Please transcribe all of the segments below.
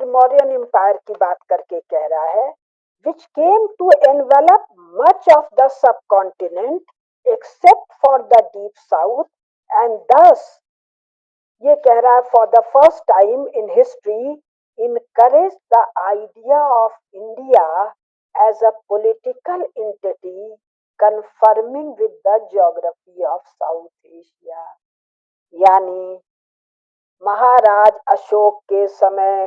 Mauryan empire की बात करके कह रहा है, which came to envelop much of the subcontinent except for the deep south, and thus ये कह रहा है for the first time in history encouraged the idea of India as a political entity confirming with the geography of South Asia। यानी महाराज अशोक के समय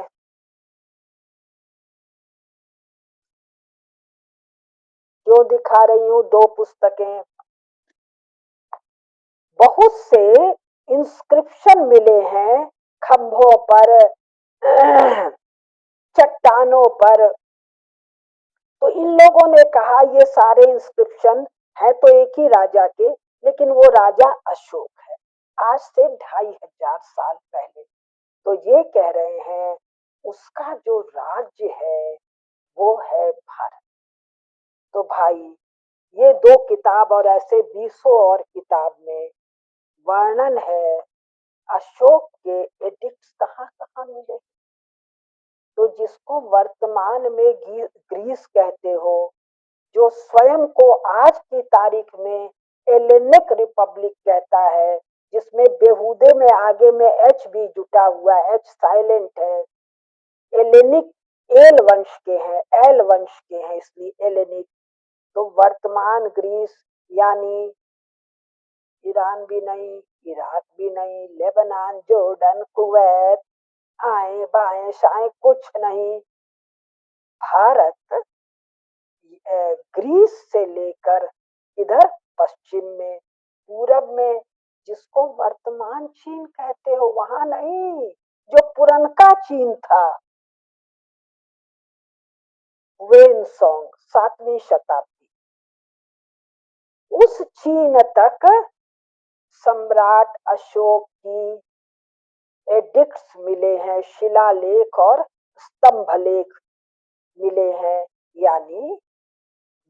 जो दिखा रही हूँ दो पुस्तकें, बहुत से इंस्क्रिप्शन मिले हैं खंभों पर, चट्टानों पर। तो इन लोगों ने कहा ये सारे इंस्क्रिप्शन है तो एक ही राजा के, लेकिन वो राजा अशोक है आज से 2500 साल पहले। तो ये कह रहे हैं उसका जो राज्य है वो है भारत। तो भाई ये दो किताब और ऐसे 20 और किताब में वर्णन है अशोक के एडिक्ट्स कहाँ कहाँ मिले। तो जिसको वर्तमान में ग्रीस कहते हो, जो स्वयं को आज की तारीख में एलेनिक रिपब्लिक कहता है, जिसमें बेहूदे में आगे में एच भी जुटा हुआ है, एच साइलेंट है। एलेनिक एल वंश के हैं, एल वंश के हैं इसलिए एलेनिक। तो वर्तमान ग्रीस यानी ईरान भी नहीं, इराक भी नहीं, लेबनान, जॉर्डन, कुवैत, आए बाएं शाएं कुछ नहीं। भारत ग्रीस से लेकर इधर पश्चिम में, पूरब में, जिसको वर्तमान चीन कहते हो वहां नहीं, जो पुरनका चीन था, वेनसोंग 7वीं शताब्दी, उस चीन तक सम्राट अशोक की एडिक्ट्स मिले हैं, शिलालेख और स्तंभलेख मिले हैं। यानी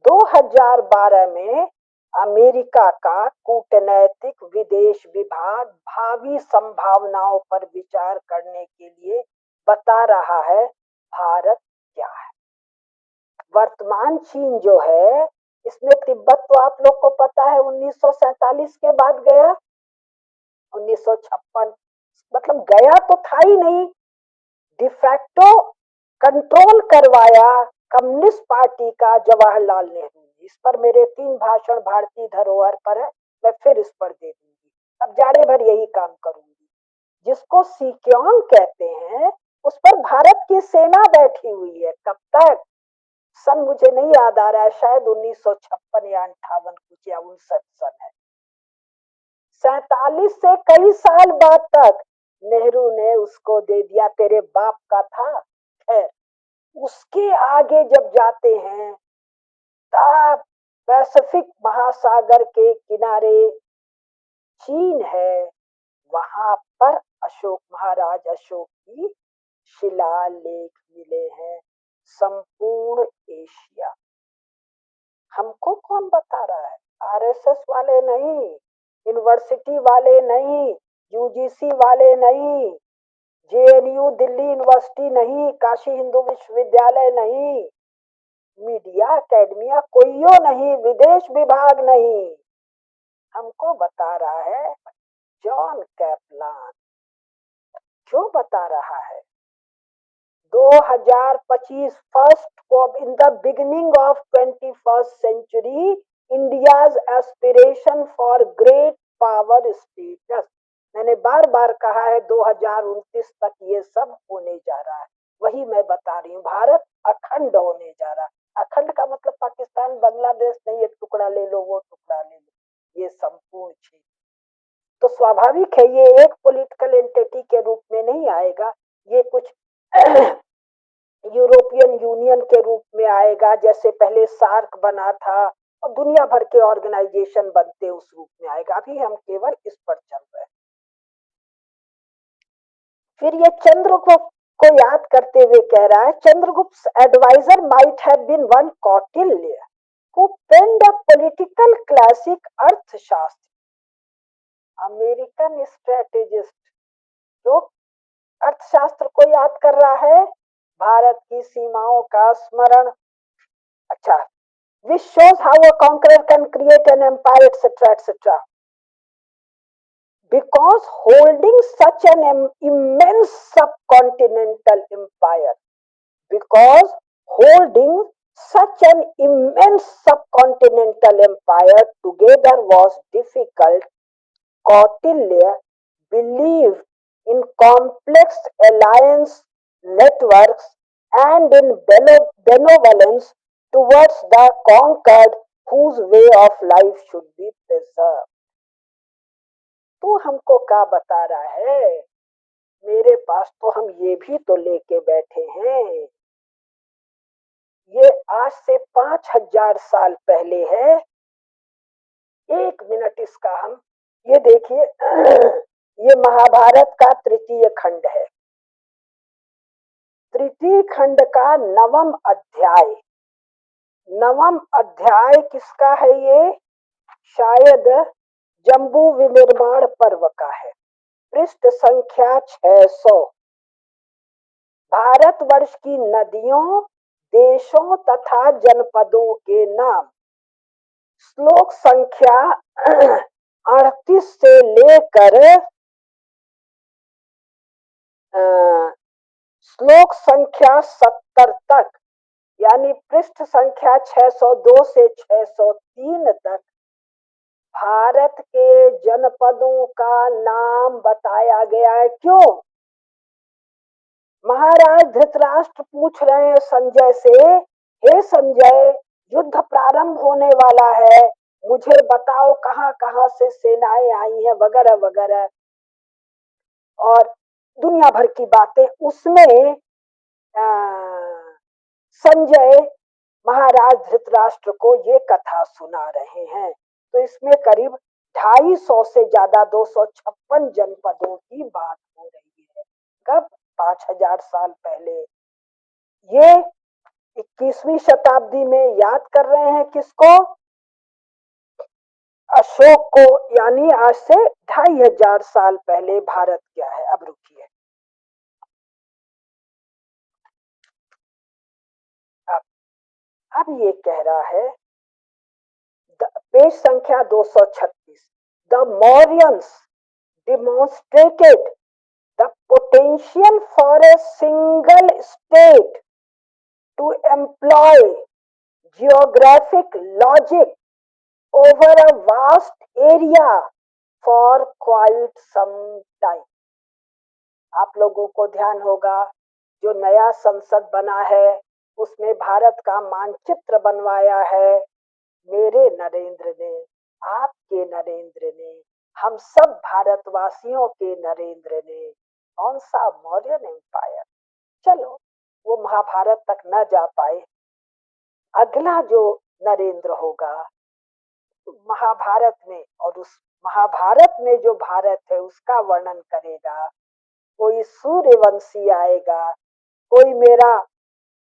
2012 में अमेरिका का कूटनैतिक विदेश विभाग भावी संभावनाओं पर विचार करने के लिए बता रहा है भारत क्या है। वर्तमान चीन जो है इसमें तिब्बत तो आप लोग को पता है 1947 के बाद गया, 1956 मतलब गया तो था ही नहीं, डिफैक्टो कंट्रोल करवाया कम्युनिस्ट पार्टी का जवाहरलाल नेहरू। इस पर मेरे 3 भाषण भारतीय धरोहर पर है, मैं फिर इस पर दे दूंगी। अब जाड़े भर यही काम करूंगी। जिसको सिक्योंग कहते हैं उस पर भारत की सेना बैठी हुई है। कब तक? सन मुझे नहीं याद आ रहा है, शायद 1956 या 58 कुछ या 59 सन है। 47 से कई साल बाद तक नेहरू ने उसको दे दिया, तेरे बाप का था। खैर उसके आगे जब जाते हैं तब पैसिफिक महासागर के किनारे चीन है, वहां पर अशोक महाराज अशोक की शिलालेख मिले हैं। संपूर्ण एशिया हमको कौन बता रहा है? आरएसएस वाले नहीं, यूनिवर्सिटी वाले नहीं, यूजीसी वाले नहीं, जेएनयू दिल्ली यूनिवर्सिटी नहीं, काशी हिंदू विश्वविद्यालय नहीं, मीडिया अकेडमिया कोईयो नहीं, विदेश विभाग नहीं, हमको बता रहा है जॉन कैपलान। क्यों बता रहा है? 2025 first in the beginning of 21st century India's aspiration for great power status. मैंने बार बार कहा है 2029 तक ये सब होने जा रहा है, वही मैं बता रही हूँ। भारत अखंड होने जा रहा है। अखंड का मतलब पाकिस्तान बांग्लादेश नहीं, एक टुकड़ा ले लो वो टुकड़ा ले लो, ये संपूर्ण क्षेत्र। तो स्वाभाविक है ये एक पॉलिटिकल एंटिटी के रूप में नहीं आएगा, ये कुछ यूरोपियन यूनियन के रूप में आएगा, जैसे पहले सार्क बना था और दुनिया भर के ऑर्गेनाइजेशन बनते उस रूप में आएगा। अभी हम केवल इस पर चल रहे हैं। फिर ये चंद्रगुप्त को याद करते हुए कह रहा है, Chandragupta adviser might have been one Kautilya who penned a political classic Arthashastra. American strategist जो अर्थशास्त्र को याद कर रहा है, भारत की सीमाओं का स्मरण। अच्छा, which shows how a conqueror can create an empire, etc., etc. Because holding such an immense subcontinental empire, because holding such an immense subcontinental empire together was difficult, Kautilya believed in complex alliance networks and in benevolence towards the conquered whose way of life should be preserved. तू हमको क्या बता रहा है? मेरे पास तो हम ये भी तो लेके बैठे हैं। ये आज से 5000 साल पहले है। एक मिनट इसका हम ये देखिए ये महाभारत का तृतीय खंड है। तृतीय खंड का नवम अध्याय। नवम अध्याय किसका है? ये शायद जम्बू विनिर्माण पर्व का है। पृष्ठ संख्या 600। भारतवर्ष की नदियों, देशों तथा जनपदों के नाम। श्लोक संख्या 38 से लेकर श्लोक संख्या 70 तक, यानी पृष्ठ संख्या 602 से 603 तक भारत के जनपदों का नाम बताया गया है। क्यों? महाराज धृतराष्ट्र पूछ रहे हैं संजय से, हे संजय, युद्ध प्रारंभ होने वाला है, मुझे बताओ कहाँ कहाँ से सेनाएं आई हैं, वगैरह वगैरह, और दुनिया भर की बातें। उसमें संजय महाराज धृतराष्ट्र को ये कथा सुना रहे हैं। तो इसमें करीब 250 से ज्यादा 256 जनपदों की बात हो रही है। कब? 5000 साल पहले। ये 21वीं शताब्दी में याद कर रहे हैं किसको? अशोक को। यानी आज से 2500 साल पहले भारत क्या है। अब रुकिए, अब ये कह रहा है पेज संख्या 236, the Mauryans demonstrated the potential for a single state to employ geographic logic over a vast area for quite some time. आप लोगों को ध्यान होगा जो नया संसद बना है उसमें भारत का मानचित्र बनवाया है मेरे नरेंद्र ने, आपके नरेंद्र ने, हम सब भारतवासियों के नरेंद्र ने। कौन सा? मौर्यन एम्पायर। चलो वो महाभारत तक न जा पाए। अगला जो नरेंद्र होगा महाभारत में, और उस महाभारत में जो भारत है उसका वर्णन करेगा। कोई सूर्यवंशी आएगा, कोई मेरा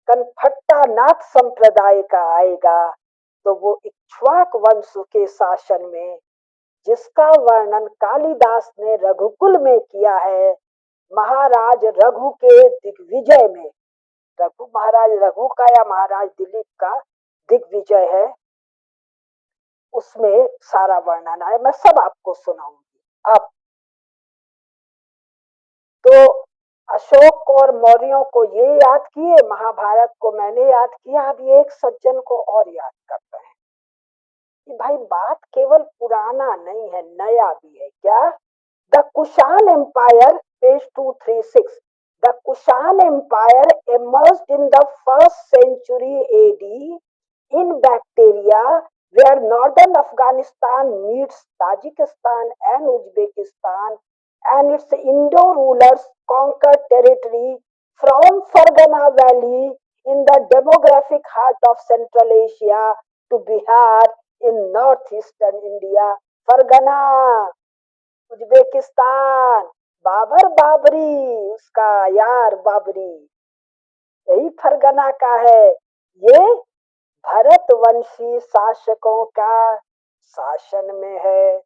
कनफट्टा नाथ संप्रदाय का आएगा, तो वो इक्ष्वाक वंश के शासन में जिसका वर्णन कालिदास ने रघुकुल में किया है, महाराज रघु के दिग्विजय में, रघु महाराज रघु का या महाराज दिलीप का दिग्विजय है, उसमें सारा वर्णन है। मैं सब आपको सुनाऊंगी। अब तो अशोक और मौर्यों को ये याद किए, महाभारत को मैंने याद किया। अब ये एक सज्जन को और याद करते हैं कि भाई बात केवल पुराना नहीं है, नया भी है। क्या? The Kushan empire, page 236, the Kushan empire emerged in the 1st century AD in Bactria, where northern Afghanistan meets Tajikistan and Uzbekistan, and its Indo rulers conquered territory from Fargana Valley in the demographic heart of Central Asia to Bihar in northeastern India. Fergana, Uzbekistan, Babur Babri, उसका यार बाबरी, यही फरगना का है। ये भरतवंशी शासकों का शासन में है।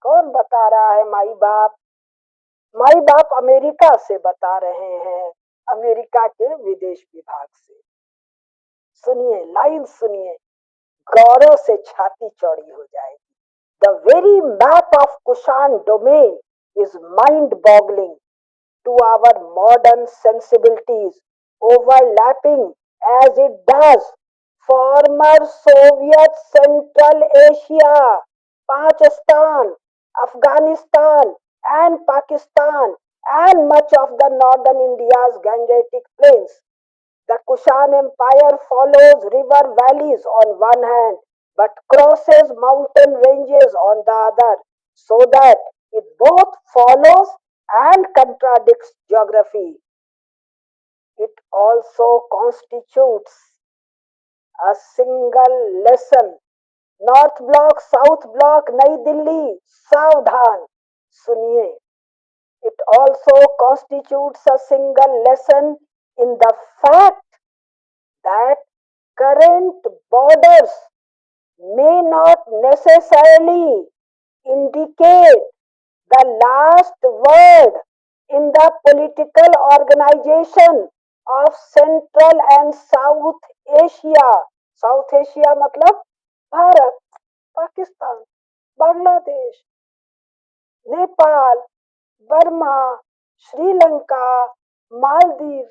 कौन बता रहा है? माई बाप। माई बाप अमेरिका से बता रहे हैं। अमेरिका के विदेश विभाग से। सुनिए, लाइन सुनिए, गौरव से छाती चौड़ी हो जाएगी। The very map of Kushan domain is mind-boggling to our modern sensibilities, overlapping as it does former Soviet Central Asia, Pakistan, Afghanistan, and Pakistan, and much of the northern India's Gangetic plains. The Kushan Empire follows river valleys on one hand but crosses mountain ranges on the other, so that it both follows and contradicts geography. It also constitutes a single lesson. North Block, South Block, Nai Delhi, Savdhan. Suniye. It also constitutes a single lesson in the fact that current borders may not necessarily indicate the last word in the political organization of Central and South Asia. South Asia मतलब Bharat, Pakistan, Bangladesh, Nepal, Burma, Sri Lanka, Maldives,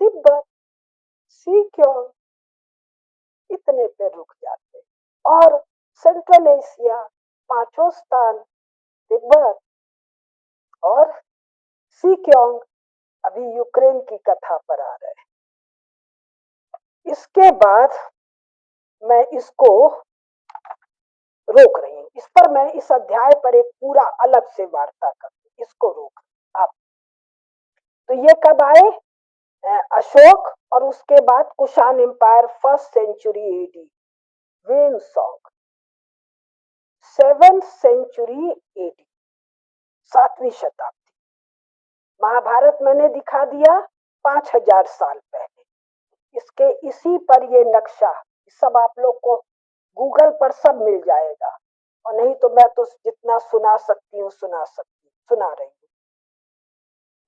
Tibet, सीक्योन, इतने पे रुक जाते। और central Asia, Pakistan, Tibet और सीक्योंग, अभी Ukraine की कथा पर आ रहे हैं। इसके बाद मैं इसको रोक रही हूँ। इस पर मैं इस अध्याय पर एक पूरा अलग से वार्ता करूँ, इसको रोक आप। तो ये कब आए? अशोक और उसके बाद Kushan empire, first century AD, Hiuen Tsang, 7th century AD, 7वीं शताब्दी। महाभारत मैंने दिखा दिया 5000 साल पहले। इसके इसी पर ये नक्शा, सब आप लोग को गूगल पर सब मिल जाएगा, और नहीं तो मैं तो जितना सुना सकती हूँ सुना रही हूँ।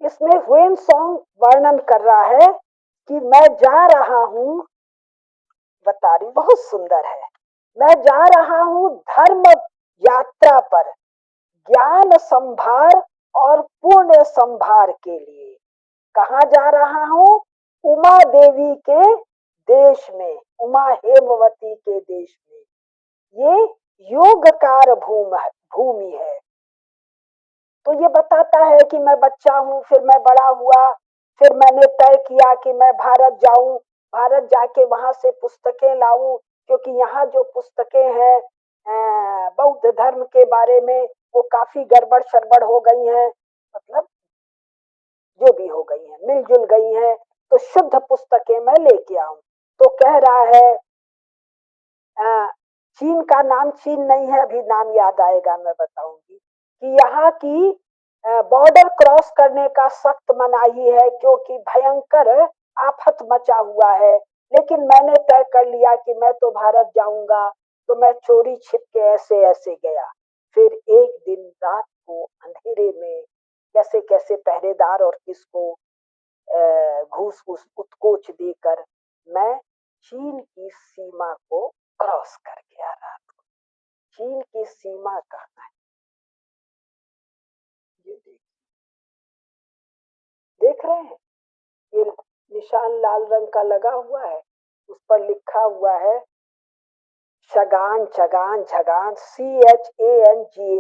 इसमें वेन सॉन्ग वर्णन कर रहा है कि मैं जा रहा हूँ, बता रही, बहुत सुंदर है। मैं जा रहा हूँ धर्म यात्रा पर, ज्ञान संभार और पुण्य संभार के लिए। कहाँ जा रहा हूँ? उमा देवी के देश में, उमा हेमवती के देश में। ये योगकार भूमि है। तो ये बताता है कि मैं बच्चा हूँ, फिर मैं बड़ा हुआ, फिर मैंने तय किया कि मैं भारत जाऊं, भारत जाके वहां से पुस्तकें लाऊं, क्योंकि यहाँ जो पुस्तकें हैं बौद्ध धर्म के बारे में वो काफी गड़बड़ शड़बड़ हो गई हैं, मतलब जो भी हो गई हैं, मिलजुल गई हैं, तो शुद्ध पुस्तकें मैं लेके आऊं। तो कह रहा है चीन का नाम चीन नहीं है, अभी नाम याद आएगा मैं बताऊंगी, कि यहाँ की बॉर्डर क्रॉस करने का सख्त मनाही है, क्योंकि भयंकर आफत मचा हुआ है। लेकिन मैंने तय कर लिया कि मैं तो भारत जाऊंगा, तो मैं चोरी छिप के ऐसे ऐसे गया। फिर एक दिन रात को अंधेरे में कैसे कैसे पहरेदार और किसको घूस उत्कोच देकर मैं चीन की सीमा को क्रॉस कर गया। रात को चीन की सीमा कहाँ है ये देख रहे हैं? ये निशान लाल रंग का लगा हुआ है, उस पर लिखा हुआ है शगान चगान झगान, CHANGAN।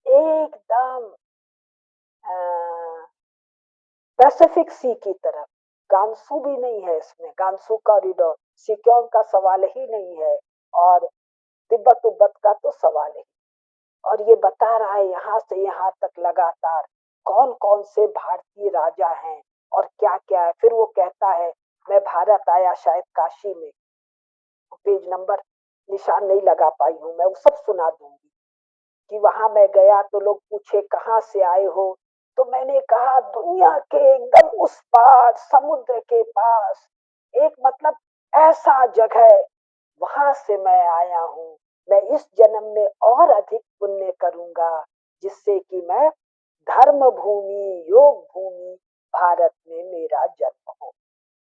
एकदम पैसिफिक सी की तरफ। गांसू भी नहीं है इसमें, गांसू कॉरिडोर, सिक्योर का सवाल ही नहीं है, और तिब्बत उब्बत का तो सवाल ही। और ये बता रहा है यहाँ से यहाँ तक लगातार कौन कौन से भारतीय राजा हैं और क्या क्या है। फिर वो कहता है मैं भारत आया शायद काशी में, पेज नंबर निशान नहीं लगा पाई हूँ मैं, वो सब सुना दूंगी। कि वहां मैं गया तो लोग पूछे कहाँ से आए हो, तो मैंने कहा दुनिया के एकदम उस पार, समुद्र के पास एक मतलब ऐसा जगह, वहां से मैं आया हूँ। मैं इस जन्म में और अधिक पुण्य करूंगा, जिससे कि मैं धर्म भूमि योग भूमि भारत में मेरा जन्म हो।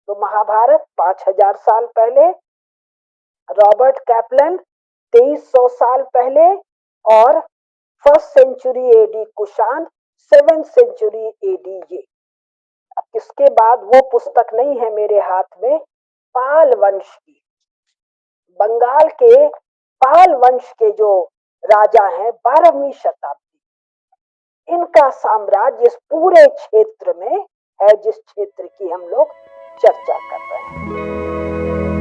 तो महाभारत 5000 साल पहले, रॉबर्ट कैप्लन 2300 साल पहले, और first century AD Kushan, 7th century AD ये। अब इसके बाद वो पुस्तक नहीं है मेरे हाथ में, पाल वंश की, बंगाल के पाल वंश के जो राजा हैं 12वीं शताब्दी, इनका साम्राज्य इस पूरे क्षेत्र में है जिस क्षेत्र की हम लोग चर्चा कर रहे हैं।